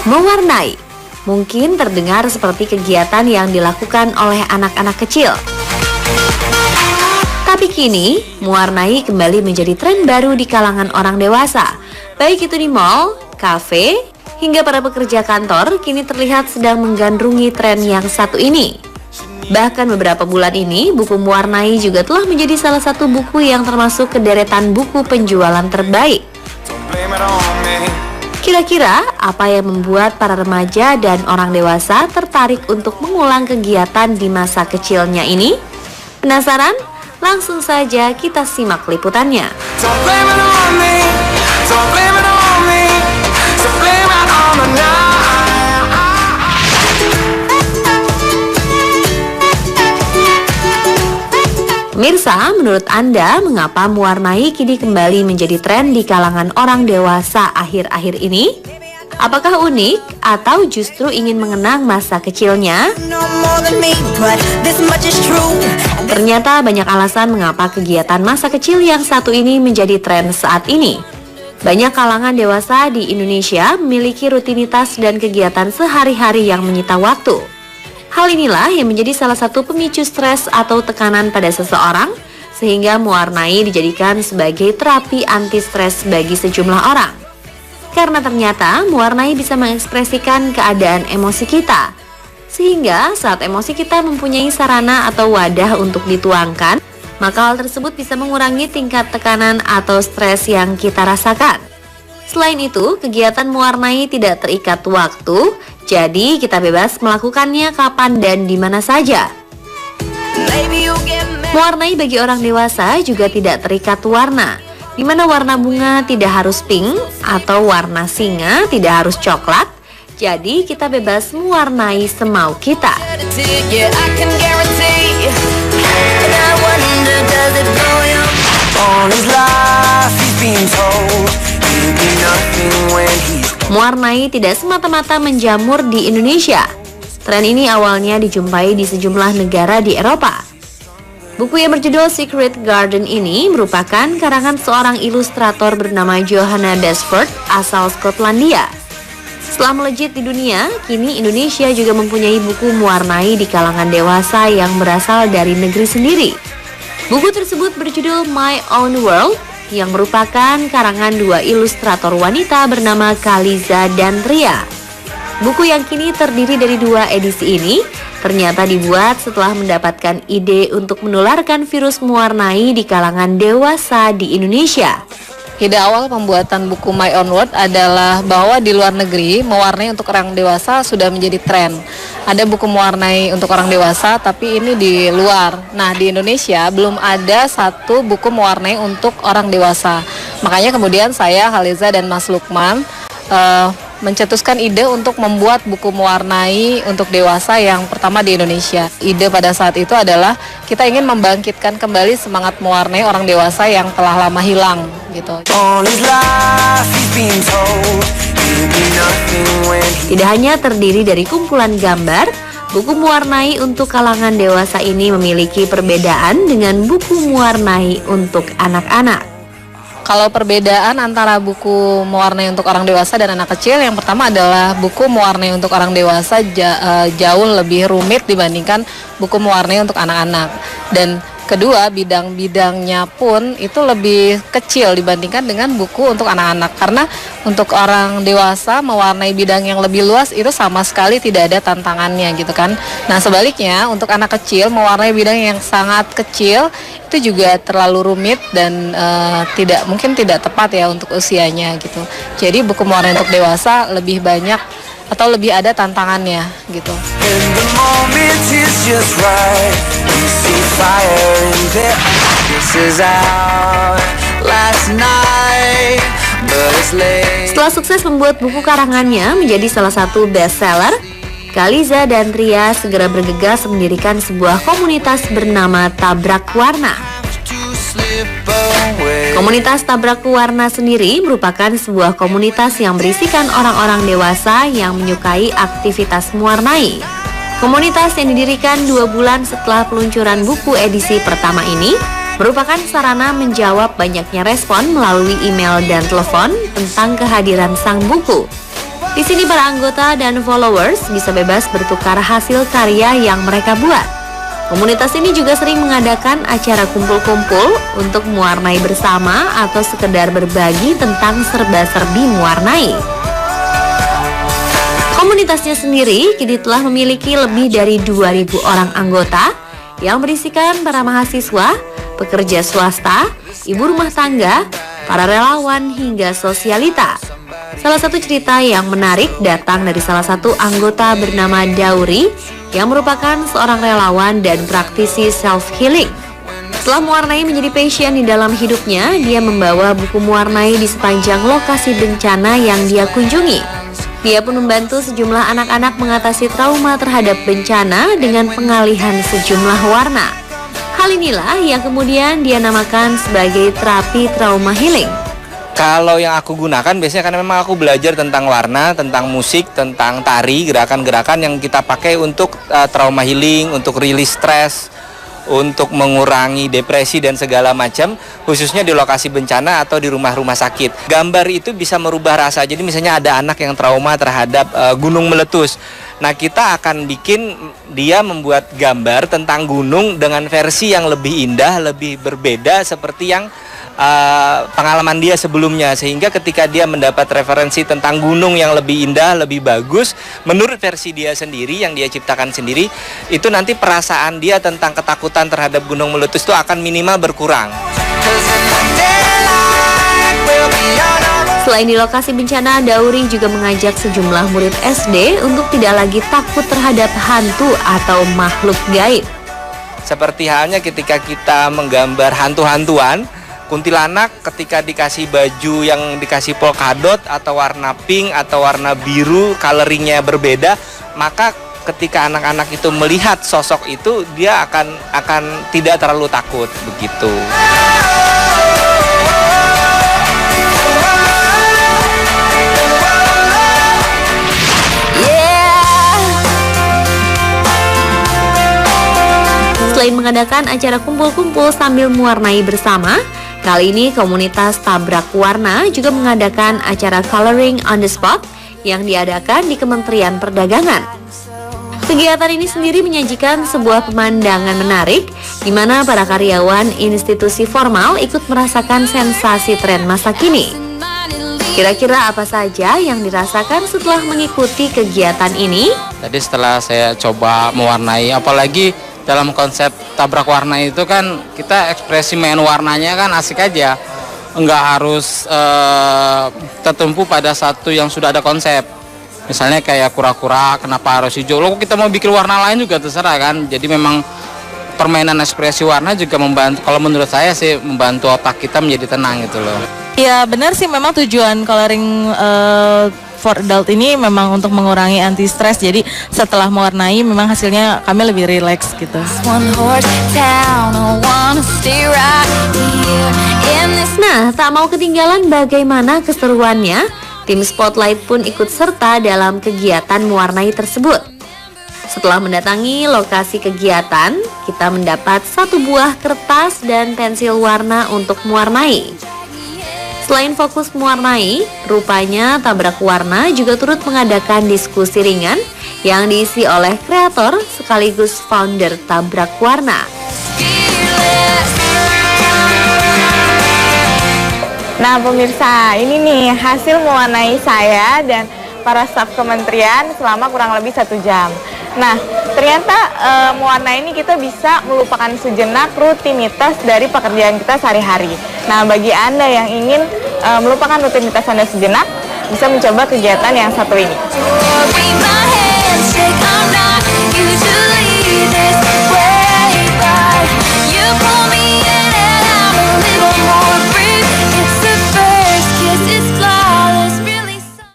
Mewarnai mungkin terdengar seperti kegiatan yang dilakukan oleh anak-anak kecil. Tapi kini, mewarnai kembali menjadi tren baru di kalangan orang dewasa. Baik itu di mall, kafe, hingga para pekerja kantor kini terlihat sedang menggandrungi tren yang satu ini. Bahkan beberapa bulan ini, buku mewarnai juga telah menjadi salah satu buku yang termasuk ke deretan buku penjualan terbaik. Kira-kira apa yang membuat para remaja dan orang dewasa tertarik untuk mengulang kegiatan di masa kecilnya ini? Penasaran? Langsung saja kita simak liputannya. Pemirsa, menurut Anda, mengapa mewarnai kini kembali menjadi tren di kalangan orang dewasa akhir-akhir ini? Apakah unik atau justru ingin mengenang masa kecilnya? Ternyata banyak alasan mengapa kegiatan masa kecil yang satu ini menjadi tren saat ini. Banyak kalangan dewasa di Indonesia memiliki rutinitas dan kegiatan sehari-hari yang menyita waktu. Hal inilah yang menjadi salah satu pemicu stres atau tekanan pada seseorang, sehingga mewarnai dijadikan sebagai terapi anti-stres bagi sejumlah orang. Karena ternyata mewarnai bisa mengekspresikan keadaan emosi kita, sehingga saat emosi kita mempunyai sarana atau wadah untuk dituangkan, maka hal tersebut bisa mengurangi tingkat tekanan atau stres yang kita rasakan. Selain itu, kegiatan mewarnai tidak terikat waktu, jadi kita bebas melakukannya kapan dan di mana saja. Mewarnai bagi orang dewasa juga tidak terikat warna, di mana warna bunga tidak harus pink atau warna singa tidak harus coklat. Jadi kita bebas mewarnai semau kita. Mewarnai tidak semata-mata menjamur di Indonesia. Tren ini awalnya dijumpai di sejumlah negara di Eropa. Buku yang berjudul Secret Garden ini merupakan karangan seorang ilustrator bernama Johanna Basford asal Skotlandia. Setelah melejit di dunia, kini Indonesia juga mempunyai buku mewarnai di kalangan dewasa yang berasal dari negeri sendiri. Buku tersebut berjudul My Own World, yang merupakan karangan dua ilustrator wanita bernama Kaliza dan Ria. Buku yang kini terdiri dari dua edisi ini ternyata dibuat setelah mendapatkan ide untuk menularkan virus mewarnai di kalangan dewasa di Indonesia. Ide awal pembuatan buku My Own World adalah bahwa di luar negeri mewarnai untuk orang dewasa sudah menjadi tren. Ada buku mewarnai untuk orang dewasa, tapi ini di luar. Nah, di Indonesia belum ada satu buku mewarnai untuk orang dewasa. Makanya kemudian saya, Khaliza, dan Mas Lukman mencetuskan ide untuk membuat buku mewarnai untuk dewasa yang pertama di Indonesia. Ide pada saat itu adalah kita ingin membangkitkan kembali semangat mewarnai orang dewasa yang telah lama hilang gitu. Tidak hanya terdiri dari kumpulan gambar, buku mewarnai untuk kalangan dewasa ini memiliki perbedaan dengan buku mewarnai untuk anak-anak. Kalau perbedaan antara buku mewarnai untuk orang dewasa dan anak kecil, yang pertama adalah buku mewarnai untuk orang dewasa jauh lebih rumit dibandingkan buku mewarnai untuk anak-anak. Dan kedua, bidang-bidangnya pun itu lebih kecil dibandingkan dengan buku untuk anak-anak. Karena untuk orang dewasa mewarnai bidang yang lebih luas itu sama sekali tidak ada tantangannya gitu kan. Nah sebaliknya untuk anak kecil mewarnai bidang yang sangat kecil itu juga terlalu rumit dan mungkin tidak tepat ya untuk usianya gitu. Jadi buku mewarnai untuk dewasa lebih banyak atau lebih ada tantangannya gitu. Setelah sukses membuat buku karangannya menjadi salah satu bestseller, Kaliza dan Ria segera bergegas mendirikan sebuah komunitas bernama Tabrak Warna. Komunitas Tabrak Warna sendiri merupakan sebuah komunitas yang berisikan orang-orang dewasa yang menyukai aktivitas mewarnai. Komunitas yang didirikan 2 bulan setelah peluncuran buku edisi pertama ini merupakan sarana menjawab banyaknya respon melalui email dan telepon tentang kehadiran sang buku. Di sini para anggota dan followers bisa bebas bertukar hasil karya yang mereka buat. Komunitas ini juga sering mengadakan acara kumpul-kumpul untuk mewarnai bersama atau sekedar berbagi tentang serba-serbi mewarnai. Komunitasnya sendiri kini telah memiliki lebih dari 2.000 orang anggota yang berisikan para mahasiswa, pekerja swasta, ibu rumah tangga, para relawan hingga sosialita. Salah satu cerita yang menarik datang dari salah satu anggota bernama Dauri yang merupakan seorang relawan dan praktisi self-healing. Setelah mewarnai menjadi passion di dalam hidupnya, dia membawa buku mewarnai di sepanjang lokasi bencana yang dia kunjungi. Dia pun membantu sejumlah anak-anak mengatasi trauma terhadap bencana dengan pengalihan sejumlah warna. Hal inilah yang kemudian dia namakan sebagai terapi trauma healing. Kalau yang aku gunakan biasanya karena memang aku belajar tentang warna, tentang musik, tentang tari, gerakan-gerakan yang kita pakai untuk trauma healing, untuk rilis stres, untuk mengurangi depresi dan segala macam, khususnya di lokasi bencana atau di rumah-rumah sakit. Gambar itu bisa merubah rasa. Jadi misalnya ada anak yang trauma terhadap gunung meletus. Nah, kita akan bikin dia membuat gambar tentang gunung dengan versi yang lebih indah, lebih berbeda seperti yang pengalaman dia sebelumnya, sehingga ketika dia mendapat referensi tentang gunung yang lebih indah, lebih bagus menurut versi dia sendiri yang dia ciptakan sendiri, itu nanti perasaan dia tentang ketakutan terhadap gunung meletus itu akan minimal berkurang. Selain di lokasi bencana, Dauri juga mengajak sejumlah murid SD untuk tidak lagi takut terhadap hantu atau makhluk gaib. Seperti halnya ketika kita menggambar hantu-hantuan, kuntilanak ketika dikasih baju yang dikasih polkadot atau warna pink atau warna biru, coloringnya berbeda, maka ketika anak-anak itu melihat sosok itu, dia akan tidak terlalu takut begitu. Selain mengadakan acara kumpul-kumpul sambil mewarnai bersama, kali ini komunitas Tabrak Warna juga mengadakan acara coloring on the spot yang diadakan di Kementerian Perdagangan. Kegiatan ini sendiri menyajikan sebuah pemandangan menarik di mana para karyawan institusi formal ikut merasakan sensasi tren masa kini. Kira-kira apa saja yang dirasakan setelah mengikuti kegiatan ini? Jadi setelah saya coba mewarnai, apalagi dalam konsep tabrak warna itu kan kita ekspresi main warnanya kan asik aja, nggak harus tertumpu pada satu yang sudah ada konsep. Misalnya kayak kura-kura, kenapa harus hijau? Loh, kita mau bikin warna lain juga terserah kan. Jadi memang permainan ekspresi warna juga membantu, kalau menurut saya sih membantu otak kita menjadi tenang gitu loh. Ya benar sih, memang tujuan coloring for adult ini memang untuk mengurangi anti stres. Jadi setelah mewarnai memang hasilnya kami lebih rileks gitu. Nah, tak mau ketinggalan bagaimana keseruannya, tim Spotlight pun ikut serta dalam kegiatan mewarnai tersebut. Setelah mendatangi lokasi kegiatan, kita mendapat satu buah kertas dan pensil warna untuk mewarnai. Selain fokus mewarnai, rupanya Tabrak Warna juga turut mengadakan diskusi ringan yang diisi oleh kreator sekaligus founder Tabrak Warna. Nah pemirsa, ini nih hasil mewarnai saya dan para staf kementerian selama kurang lebih 1 jam. Nah, ternyata mewarnai ini kita bisa melupakan sejenak rutinitas dari pekerjaan kita sehari-hari. Nah, bagi Anda yang ingin melupakan rutinitas Anda sejenak, bisa mencoba kegiatan yang satu ini.